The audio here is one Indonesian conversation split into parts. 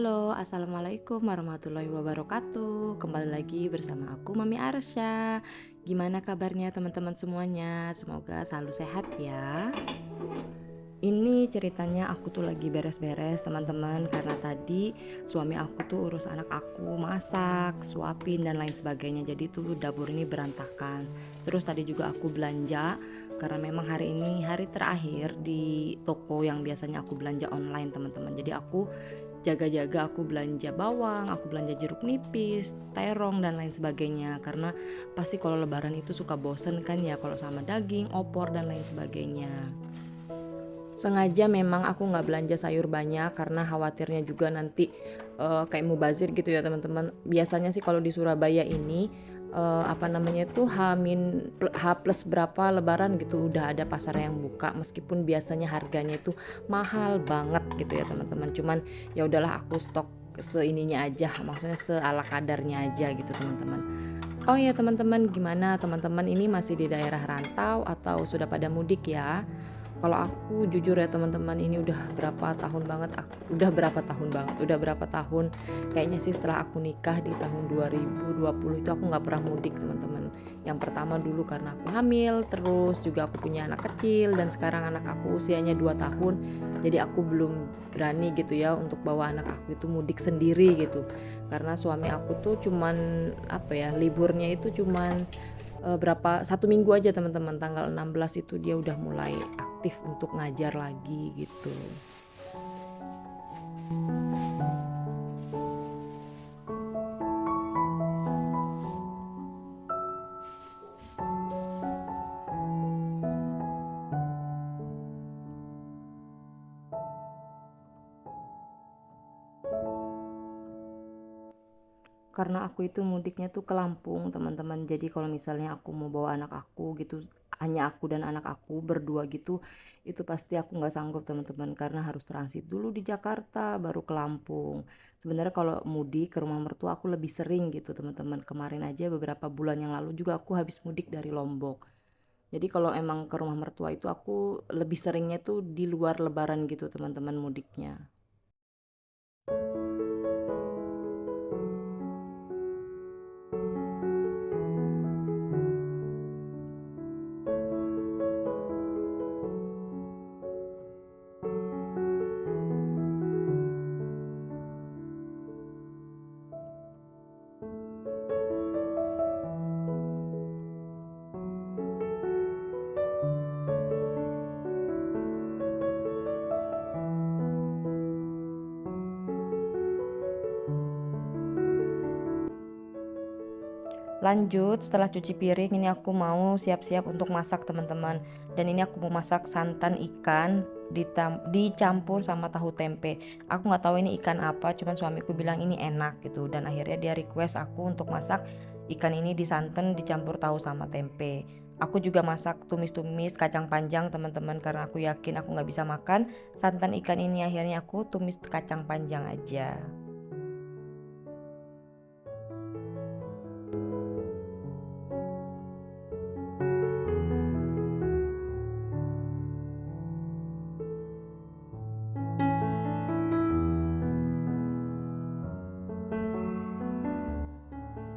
Halo, assalamualaikum warahmatullahi wabarakatuh. Kembali lagi bersama aku, Mami Arsya. Gimana kabarnya teman-teman semuanya? Semoga selalu sehat ya. Ini ceritanya aku tuh lagi beres-beres teman-teman, karena tadi suami aku tuh urus anak aku, masak, suapin dan lain sebagainya. Jadi tuh dapur ini berantakan. Terus tadi juga aku belanja karena memang hari ini hari terakhir di toko yang biasanya aku belanja online teman-teman. Jadi aku jaga-jaga, aku belanja bawang, aku belanja jeruk nipis, terong dan lain sebagainya, karena pasti kalau lebaran itu suka bosen kan ya kalau sama daging, opor dan lain sebagainya. Sengaja memang aku nggak belanja sayur banyak karena khawatirnya juga nanti kayak mubazir gitu ya teman-teman. Biasanya sih kalau di Surabaya ini apa namanya itu H plus berapa lebaran gitu udah ada pasar yang buka, meskipun biasanya harganya itu mahal banget gitu ya teman-teman. Cuman ya udahlah, aku stok seininya aja, maksudnya seala kadarnya aja gitu teman-teman. Oh ya teman-teman, gimana teman-teman ini masih di daerah rantau atau sudah pada mudik ya? Kalau aku jujur ya teman-teman, ini udah berapa tahun kayaknya sih setelah aku nikah di tahun 2020 itu aku nggak pernah mudik teman-teman. Yang pertama dulu karena aku hamil, terus juga aku punya anak kecil dan sekarang anak aku usianya 2 tahun. Jadi aku belum berani gitu ya untuk bawa anak aku itu mudik sendiri gitu. Karena suami aku tuh cuman apa ya, liburnya itu cuman berapa 1 minggu aja teman-teman, tanggal 16 itu dia udah mulai aktif untuk ngajar lagi gitu. Karena aku itu mudiknya tuh ke Lampung teman-teman, jadi kalau misalnya aku mau bawa anak aku gitu, hanya aku dan anak aku berdua gitu, itu pasti aku nggak sanggup teman-teman, karena harus transit dulu di Jakarta baru ke Lampung. Sebenarnya kalau mudik ke rumah mertua aku lebih sering gitu teman-teman. Kemarin aja beberapa bulan yang lalu juga aku habis mudik dari Lombok. Jadi kalau emang ke rumah mertua itu aku lebih seringnya tuh di luar lebaran gitu teman-teman mudiknya. Lanjut, setelah cuci piring ini aku mau siap-siap untuk masak teman-teman. Dan ini aku mau masak santan ikan dicampur sama tahu tempe. Aku nggak tahu ini ikan apa, cuman suamiku bilang ini enak gitu. Dan akhirnya dia request aku untuk masak ikan ini di santan dicampur tahu sama tempe. Aku juga masak tumis-tumis kacang panjang teman-teman, karena aku yakin aku nggak bisa makan santan ikan ini. Akhirnya aku tumis kacang panjang aja.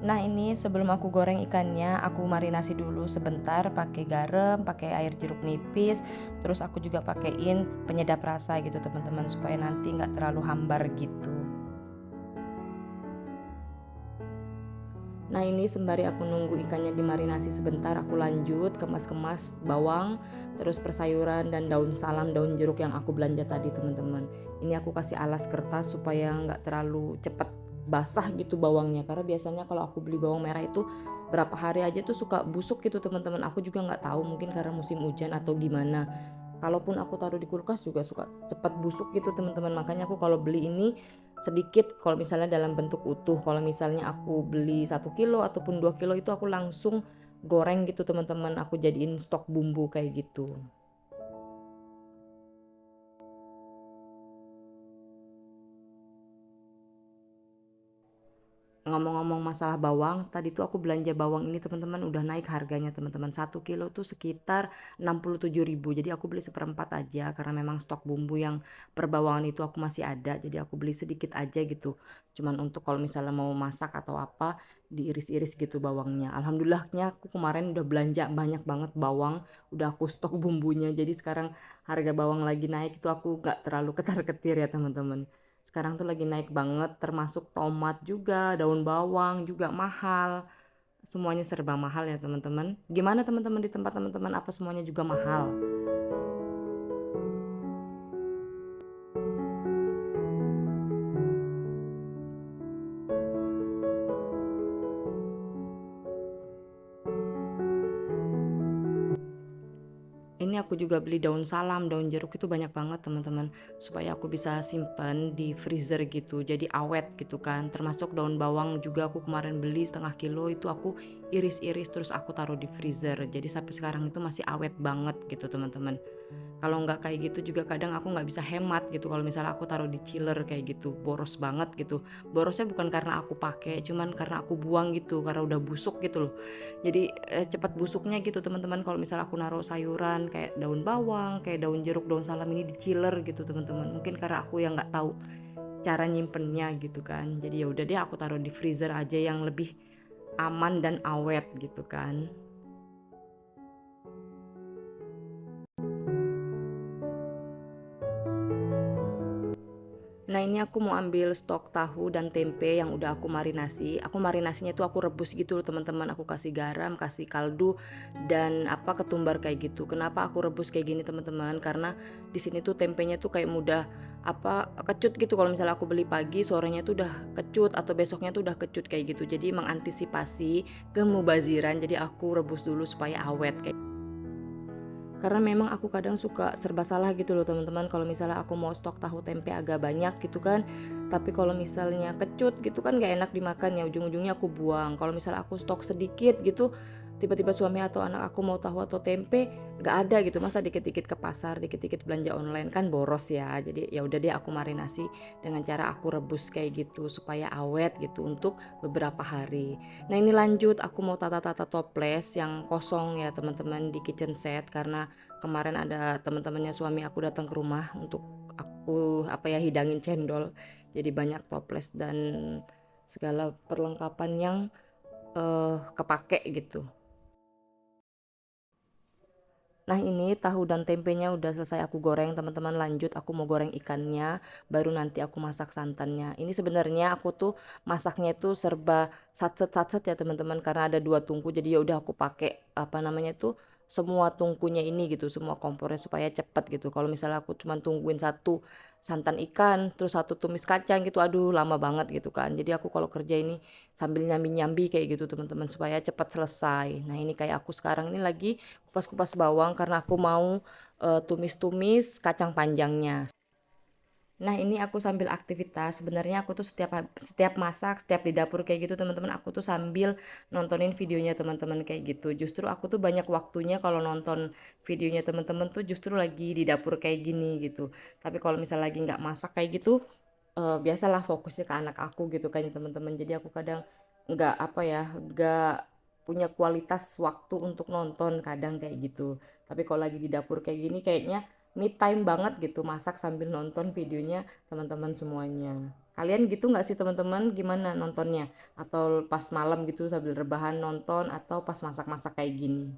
Nah ini sebelum aku goreng ikannya, aku marinasi dulu sebentar pakai garam, pakai air jeruk nipis, terus aku juga pakein penyedap rasa gitu teman-teman, supaya nanti nggak terlalu hambar gitu. Nah ini sembari aku nunggu ikannya dimarinasi sebentar, aku lanjut kemas-kemas bawang, terus persayuran dan daun salam, daun jeruk yang aku belanja tadi teman-teman. Ini aku kasih alas kertas supaya nggak terlalu cepet basah gitu bawangnya, karena biasanya kalau aku beli bawang merah itu berapa hari aja tuh suka busuk gitu teman-teman. Aku juga nggak tahu, mungkin karena musim hujan atau gimana. Kalaupun aku taruh di kulkas juga suka cepat busuk gitu teman-teman. Makanya aku kalau beli ini sedikit, kalau misalnya dalam bentuk utuh. Kalau misalnya aku beli 1 kilo ataupun 2 kilo itu aku langsung goreng gitu teman-teman. Aku jadiin stok bumbu kayak gitu. ngomong-ngomong masalah bawang, tadi tuh aku belanja bawang ini teman-teman udah naik harganya teman-teman. 1 kilo tuh sekitar 67.000. Jadi aku beli seperempat aja karena memang stok bumbu yang perbawangan itu aku masih ada. Jadi aku beli sedikit aja gitu. Cuman untuk kalau misalnya mau masak atau apa diiris-iris gitu bawangnya. Alhamdulillahnya aku kemarin udah belanja banyak banget bawang, udah aku stok bumbunya. Jadi sekarang harga bawang lagi naik itu aku gak terlalu ketar-ketir ya teman-teman. Sekarang tuh lagi naik banget, termasuk tomat juga, daun bawang juga mahal. Semuanya serba mahal ya teman-teman. Gimana teman-teman di tempat teman-teman, apa semuanya juga mahal? Ini aku juga beli daun salam, daun jeruk itu banyak banget teman-teman, supaya aku bisa simpan di freezer gitu, jadi awet gitu kan. Termasuk daun bawang juga aku kemarin beli 1/2 kilo itu aku iris-iris terus aku taruh di freezer. Jadi sampai sekarang itu masih awet banget gitu teman-teman. Kalau nggak kayak gitu juga kadang aku nggak bisa hemat gitu kalau misalnya aku taruh di chiller kayak gitu, boros banget gitu. Borosnya bukan karena aku pakai, cuman karena aku buang gitu, karena udah busuk gitu loh. Jadi cepat busuknya gitu teman-teman kalau misalnya aku naruh sayuran kayak daun bawang, kayak daun jeruk, daun salam ini di chiller gitu teman-teman. Mungkin karena aku yang nggak tahu cara nyimpennya gitu kan. Jadi ya udah deh aku taruh di freezer aja yang lebih aman dan awet gitu kan. Nah ini aku mau ambil stok tahu dan tempe yang udah aku marinasi. Aku marinasinya tuh aku rebus gitu loh teman-teman. Aku kasih garam, kasih kaldu dan apa ketumbar kayak gitu. Kenapa aku rebus kayak gini teman-teman? Karena di sini tuh tempenya tuh kayak mudah apa kecut gitu. Kalau misalnya aku beli pagi, sorenya tuh udah kecut atau besoknya tuh udah kecut kayak gitu. Jadi mengantisipasi kemubaziran. Jadi aku rebus dulu supaya awet kayak. Karena memang aku kadang suka serba salah gitu loh teman-teman, kalau misalnya aku mau stok tahu tempe agak banyak gitu kan, tapi kalau misalnya kecut gitu kan gak enak dimakan ya, ujung-ujungnya aku buang. Kalau misalnya aku stok sedikit gitu, tiba-tiba suami atau anak aku mau tahu atau tempe gak ada gitu, masa dikit-dikit ke pasar, dikit-dikit belanja online kan boros ya. Jadi ya udah deh aku marinasi dengan cara aku rebus kayak gitu supaya awet gitu untuk beberapa hari. Nah ini lanjut aku mau tata-tata toples yang kosong ya teman-teman di kitchen set, karena kemarin ada teman-temannya suami aku datang ke rumah untuk aku apa ya hidangin cendol. Jadi banyak toples dan segala perlengkapan yang kepake gitu. Nah ini tahu dan tempenya udah selesai aku goreng teman-teman, lanjut aku mau goreng ikannya, baru nanti aku masak santannya. Ini sebenarnya aku tuh masaknya tuh serba satset-satset ya teman-teman, karena ada 2 tungku jadi ya udah aku pakai apa namanya tuh semua tungkunya ini gitu, semua kompornya supaya cepet gitu. Kalau misalnya aku cuman tungguin satu santan ikan terus satu tumis kacang gitu, aduh lama banget gitu kan. Jadi aku kalau kerja ini sambil nyambi-nyambi kayak gitu teman-teman supaya cepat selesai. Nah ini kayak aku sekarang ini lagi kupas-kupas bawang karena aku mau tumis-tumis kacang panjangnya. Nah ini aku sambil aktivitas, sebenarnya aku tuh setiap masak, setiap di dapur kayak gitu teman-teman, aku tuh sambil nontonin videonya teman-teman kayak gitu. Justru aku tuh banyak waktunya kalau nonton videonya teman-teman tuh justru lagi di dapur kayak gini gitu. Tapi kalau misalnya lagi nggak masak kayak gitu, biasalah fokusnya ke anak aku gitu kan ya teman-teman. Jadi aku kadang nggak apa ya, nggak punya kualitas waktu untuk nonton kadang kayak gitu. Tapi kalau lagi di dapur kayak gini kayaknya me time banget gitu, masak sambil nonton videonya teman-teman semuanya. Kalian gitu nggak sih teman-teman, gimana nontonnya? Atau pas malam gitu sambil rebahan nonton atau pas masak-masak kayak gini?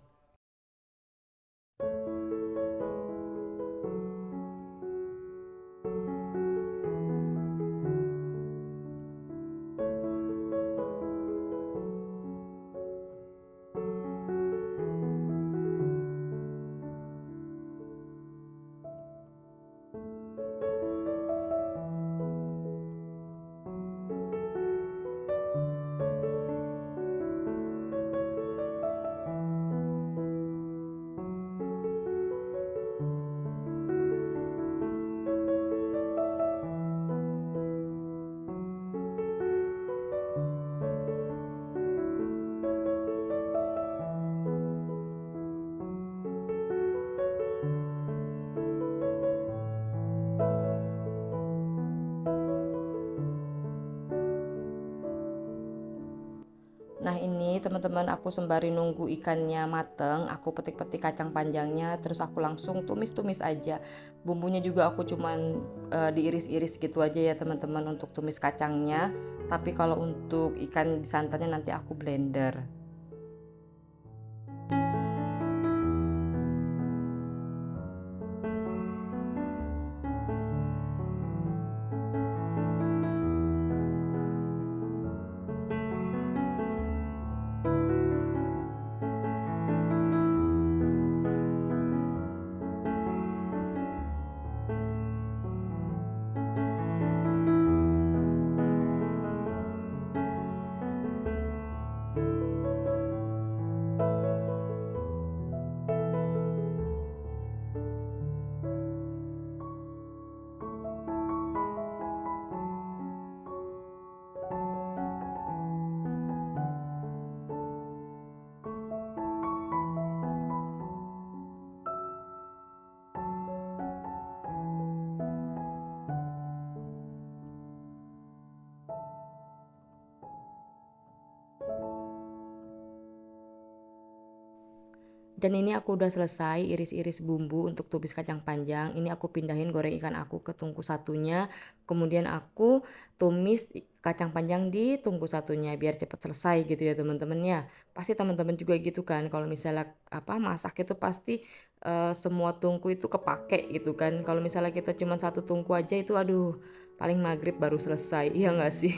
ini teman-teman, aku sembari nunggu ikannya mateng, aku petik-petik kacang panjangnya, terus aku langsung tumis-tumis aja. Bumbunya juga aku cuman diiris-iris gitu aja ya teman-teman untuk tumis kacangnya. Tapi kalau untuk ikan santannya nanti aku blender. Dan ini aku udah selesai iris-iris bumbu untuk tumis kacang panjang. Ini aku pindahin goreng ikan aku ke tungku satunya. Kemudian aku tumis kacang panjang di tungku satunya biar cepat selesai gitu ya teman-teman ya. Pasti teman-teman juga gitu kan. Kalau misalnya masak itu pasti semua tungku itu kepake gitu kan. Kalau misalnya kita cuma satu tungku aja itu aduh paling maghrib baru selesai. Iya nggak sih?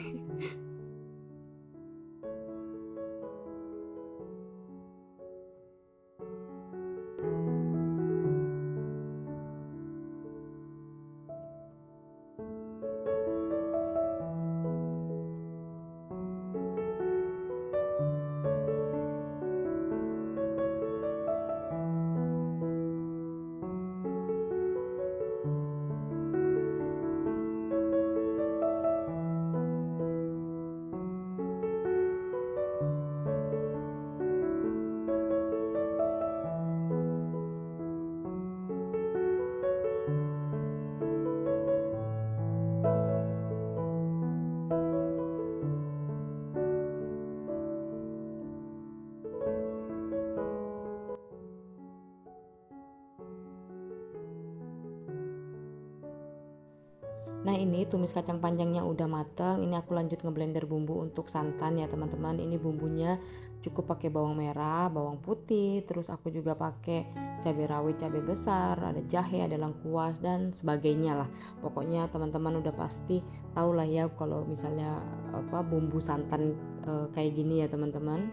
Nah ini tumis kacang panjangnya udah mateng. Ini aku lanjut ngeblender bumbu untuk santan ya teman-teman. Ini bumbunya cukup pakai bawang merah, bawang putih, terus aku juga pakai cabai rawit, cabai besar, ada jahe, ada lengkuas dan sebagainya lah. Pokoknya teman-teman udah pasti tahu lah ya kalau misalnya bumbu santan kayak gini ya teman-teman.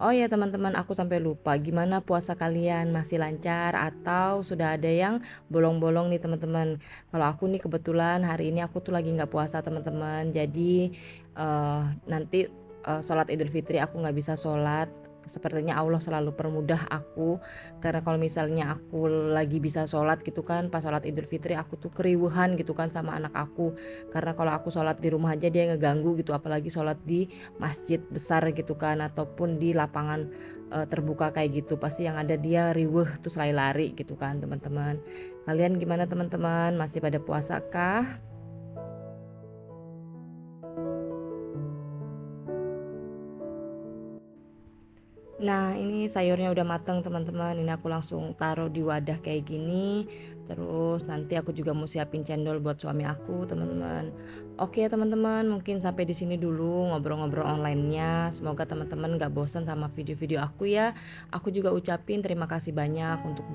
Oh ya teman-teman, aku sampai lupa. Gimana puasa kalian? Masih lancar atau sudah ada yang bolong-bolong nih teman-teman? Kalau aku nih kebetulan hari ini aku tuh lagi nggak puasa teman-teman. Jadi nanti sholat Idul Fitri aku nggak bisa sholat. Sepertinya Allah selalu permudah aku, karena kalau misalnya aku lagi bisa sholat gitu kan, pas sholat Idul Fitri aku tuh keriuhan gitu kan sama anak aku, karena kalau aku sholat di rumah aja dia ngeganggu gitu, apalagi sholat di masjid besar gitu kan ataupun di lapangan terbuka kayak gitu, pasti yang ada dia riweh terus lari-lari gitu kan teman-teman. Kalian gimana teman-teman, masih pada puasa kah? Nah ini sayurnya udah mateng teman-teman, ini aku langsung taruh di wadah kayak gini. Terus nanti aku juga mau siapin cendol buat suami aku teman-teman. Oke teman-teman, mungkin sampai di sini dulu ngobrol-ngobrol online-nya. Semoga teman-teman gak bosan sama video-video aku ya. Aku juga ucapin terima kasih banyak untuk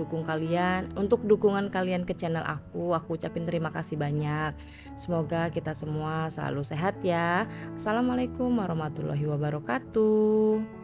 untuk dukungan kalian ke channel aku. Aku ucapin terima kasih banyak. Semoga kita semua selalu sehat ya. Assalamualaikum warahmatullahi wabarakatuh.